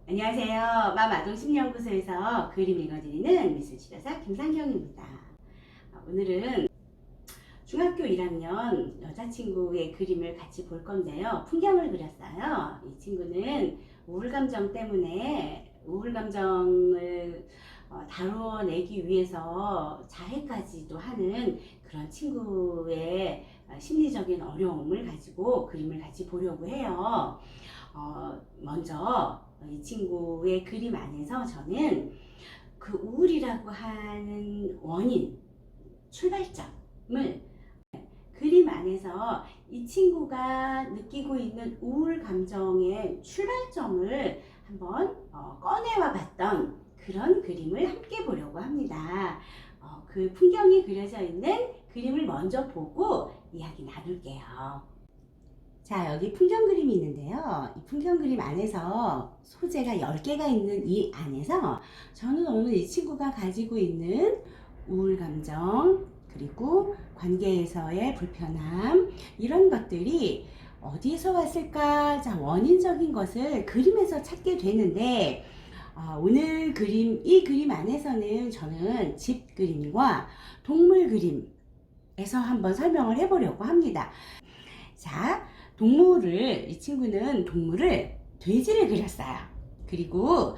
안녕하세요. 맘아동 심리연구소에서 그림 읽어드리는 미술치료사 김상경입니다. 오늘은 중학교 1학년 여자친구의 그림을 같이 볼 건데요. 풍경을 그렸어요. 이 친구는 우울감정 때문에 우울감정을 다뤄내기 위해서 자해까지도 하는 그런 친구의 심리적인 어려움을 가지고 그림을 같이 보려고 해요. 먼저 이 친구의 그림 안에서 저는 그 우울이라고 하는 원인, 출발점을 그림 안에서 이 친구가 느끼고 있는 우울 감정의 출발점을 한번 꺼내와 봤던 그런 그림을 함께 보려고 합니다. 그 풍경이 그려져 있는 그림을 먼저 보고 이야기 나눌게요. 자, 여기 풍경 그림이 있는데요. 이 풍경 그림 안에서 소재가 10개가 있는 이 안에서 저는 오늘 이 친구가 가지고 있는 우울 감정, 그리고 관계에서의 불편함, 이런 것들이 어디에서 왔을까? 자, 원인적인 것을 그림에서 찾게 되는데, 오늘 그림, 이 그림 안에서는 저는 집 그림과 동물 그림에서 한번 설명을 해보려고 합니다. 자, 이 친구는 동물을, 돼지를 그렸어요. 그리고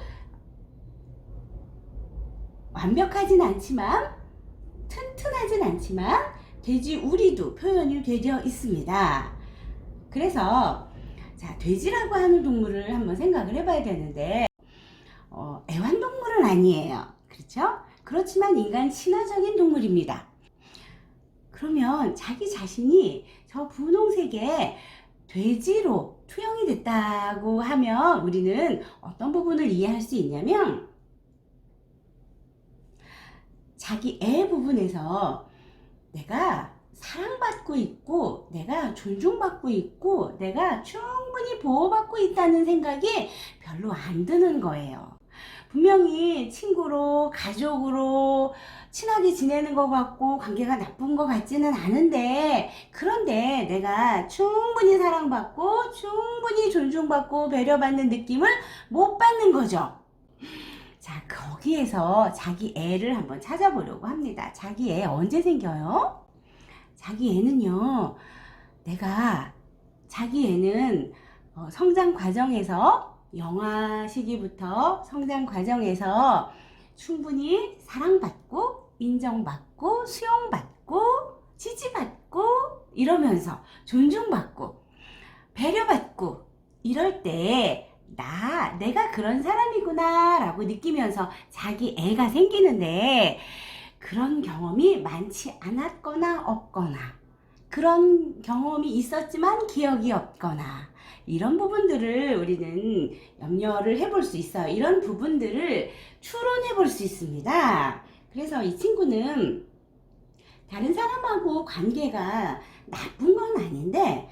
완벽하진 않지만, 튼튼하진 않지만, 돼지 우리도 표현이 되어 있습니다. 그래서, 자, 돼지라고 하는 동물을 한번 생각을 해봐야 되는데, 애완동물은 아니에요. 그렇죠? 그렇지만 인간 친화적인 동물입니다. 그러면 자기 자신이 저 분홍색에 돼지로 투영이 됐다고 하면 우리는 어떤 부분을 이해할 수 있냐면, 자기 애 부분에서 내가 사랑받고 있고, 내가 존중받고 있고, 내가 충분히 보호받고 있다는 생각이 별로 안 드는 거예요. 분명히 친구로, 가족으로 친하게 지내는 것 같고 관계가 나쁜 것 같지는 않은데, 그런데 내가 충분히 사랑받고 충분히 존중받고 배려받는 느낌을 못 받는 거죠. 자, 거기에서 자기 애를 한번 찾아보려고 합니다. 자기 애 언제 생겨요? 자기 애는요, 자기 애는 성장 과정에서, 영아 시기부터 성장 과정에서 충분히 사랑받고 인정받고 수용받고 지지받고 이러면서 존중받고 배려받고 이럴 때 내가 그런 사람이구나 라고 느끼면서 자기 애가 생기는데, 그런 경험이 많지 않았거나 없거나, 그런 경험이 있었지만 기억이 없거나, 이런 부분들을 우리는 염려를 해볼 수 있어요. 이런 부분들을 추론해 볼 수 있습니다. 그래서 이 친구는 다른 사람하고 관계가 나쁜 건 아닌데,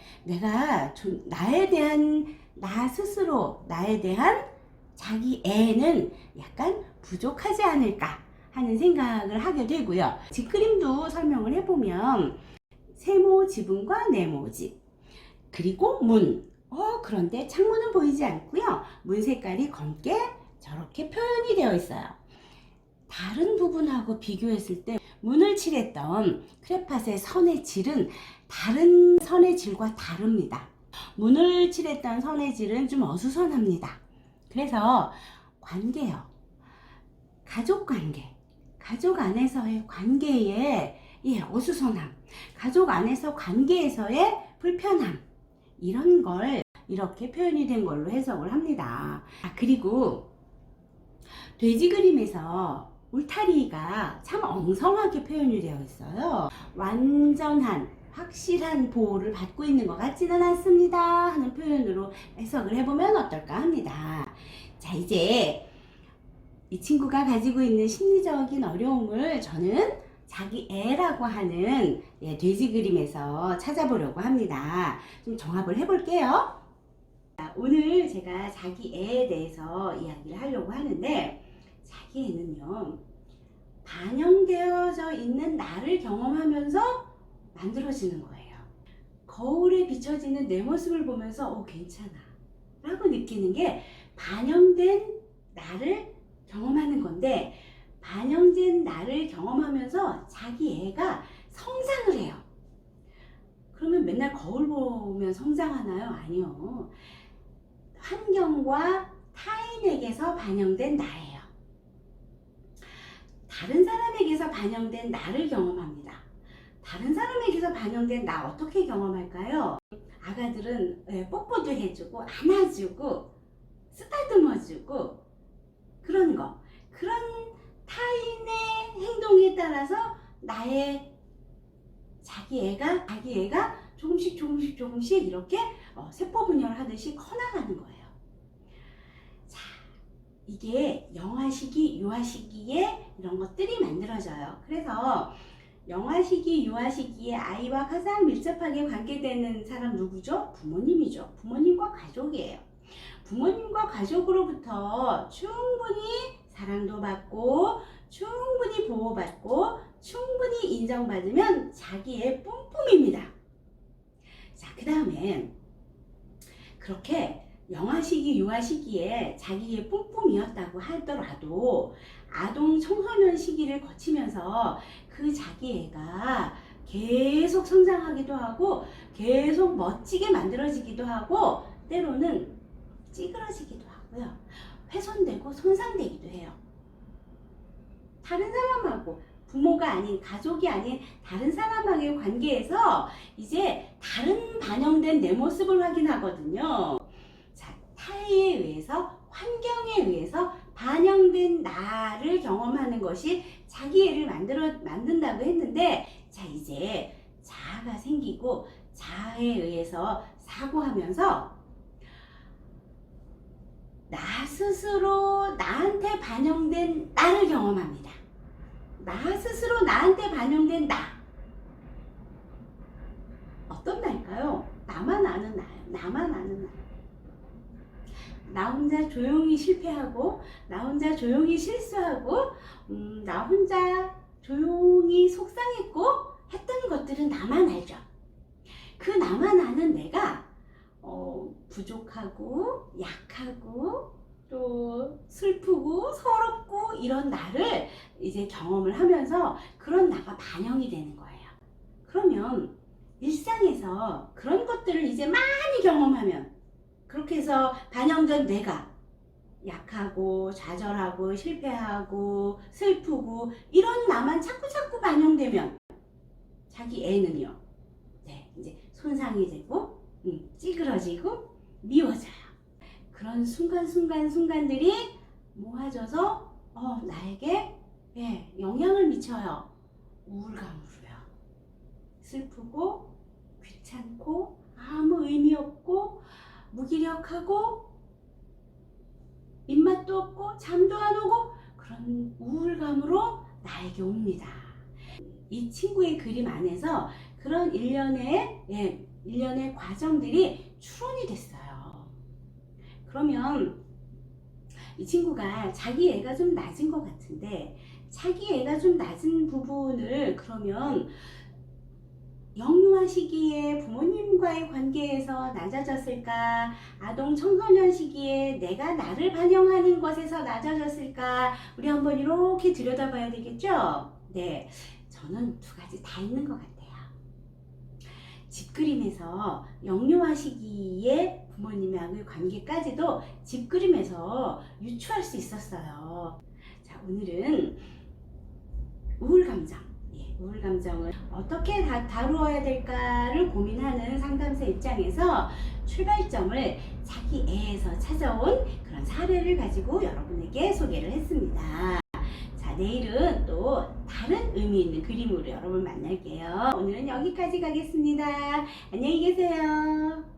나 스스로, 나에 대한 자기 애는 약간 부족하지 않을까 하는 생각을 하게 되고요. 집 그림도 설명을 해보면, 세모 지붕과 네모 집, 그리고 문. 그런데 창문은 보이지 않고요. 문 색깔이 검게 저렇게 표현이 되어 있어요. 다른 부분하고 비교했을 때 문을 칠했던 크레파스의 선의 질은 다른 선의 질과 다릅니다. 문을 칠했던 선의 질은 좀 어수선합니다. 그래서 관계요. 가족 관계. 가족 안에서의 관계의 어수선함. 가족 안에서 관계에서의 불편함. 이런 걸 이렇게 표현이 된 걸로 해석을 합니다. 그리고 돼지 그림에서 울타리가 참 엉성하게 표현이 되어 있어요. 완전한, 확실한 보호를 받고 있는 것 같지는 않습니다 하는 표현으로 해석을 해보면 어떨까 합니다. 자, 이제 이 친구가 가지고 있는 심리적인 어려움을 저는 자기 애라고 하는 돼지 그림에서 찾아보려고 합니다. 좀 종합을 해볼게요. 오늘 제가 자기 애에 대해서 이야기를 하려고 하는데, 자기 애는요, 반영되어져 있는 나를 경험하면서 만들어지는 거예요. 거울에 비춰지는 내 모습을 보면서 괜찮아 라고 느끼는 게 반영된 나를 경험하는 건데, 반영된 나를 경험하면서 자기 애가 성장을 해요. 그러면 맨날 거울 보면 성장하나요? 아니요. 환경과 타인에게서 반영된 나예요. 다른 사람에게서 반영된 나를 경험합니다. 다른 사람에게서 반영된 나 어떻게 경험할까요? 아가들은 뽀뽀도 해주고 안아주고 쓰다듬어주고 그런 거, 그런 타인의 행동에 따라서 나의 자기 애가 조금씩 이렇게 세포 분열하듯이 커나가는 거예요. 자, 이게 영아 시기, 유아 시기에 이런 것들이 만들어져요. 그래서 영아 시기, 유아 시기에 아이와 가장 밀접하게 관계되는 사람 누구죠? 부모님이죠. 부모님과 가족이에요. 부모님과 가족으로부터 충분히 사랑도 받고 충분히 보호받고 충분히 인정받으면 자기의 뿜뿜입니다. 자, 그 다음에 그렇게 영아 시기, 유아 시기에 자기의 뿜뿜이었다고 하더라도 아동 청소년 시기를 거치면서 그 자기 애가 계속 성장하기도 하고 계속 멋지게 만들어지기도 하고 때로는 찌그러지기도 하고요. 훼손되고 손상되기도 해요. 다른 사람하고, 부모가 아닌, 가족이 아닌 다른 사람하고의 관계에서 이제 다른 반영된 내 모습을 확인하거든요. 자, 타의에 의해서, 환경에 의해서 반영된 나를 경험하는 것이 자기 애를 만든다고 했는데, 자, 이제 자아가 생기고 자아에 의해서 사고하면서 나 스스로 나한테 반영된 나를 경험합니다. 나 스스로 나한테 반영된 나. 어떤 나일까요? 나만 아는 나예요. 나만 아는 나. 나 혼자 조용히 실패하고, 나 혼자 조용히 실수하고, 나 혼자 조용히 속상했고 했던 것들은 나만 알죠. 그 나만 아는 내가 부족하고 약하고 또 슬프고 서럽고 이런 나를 이제 경험을 하면서 그런 나가 반영이 되는 거예요. 그러면 일상에서 그런 것들을 이제 많이 경험하면, 그렇게 해서 반영된 내가 약하고 좌절하고 실패하고 슬프고 이런 나만 자꾸 반영되면 자기 애는요, 네, 이제 손상이 되고 찌그러지고 미워져요. 그런 순간들이 모아져서 나에게 영향을 미쳐요. 우울감으로요. 슬프고 귀찮고 아무 의미 없고 무기력하고 입맛도 없고 잠도 안 오고 그런 우울감으로 나에게 옵니다. 이 친구의 그림 안에서 그런 일련의 과정들이 추론이 됐어요. 그러면 이 친구가 자기 애가 좀 낮은 것 같은데, 자기 애가 좀 낮은 부분을 그러면 영유아 시기에 부모님과의 관계에서 낮아졌을까? 아동 청소년 시기에 내가 나를 반영하는 것에서 낮아졌을까? 우리 한번 이렇게 들여다봐야 되겠죠? 네, 저는 두 가지 다 있는 것 같아요. 집그림에서 영유아 시기에 부모님하고의 관계까지도 집그림에서 유추할 수 있었어요. 자, 오늘은 우울감정, 우울감정을 어떻게 다루어야 될까를 고민하는 상담사 입장에서 출발점을 자기 애에서 찾아온 그런 사례를 가지고 여러분에게 소개를 했습니다. 자, 내일은 또 다른 의미 있는 그림으로 여러분 만날게요. 오늘은 여기까지 가겠습니다. 안녕히 계세요.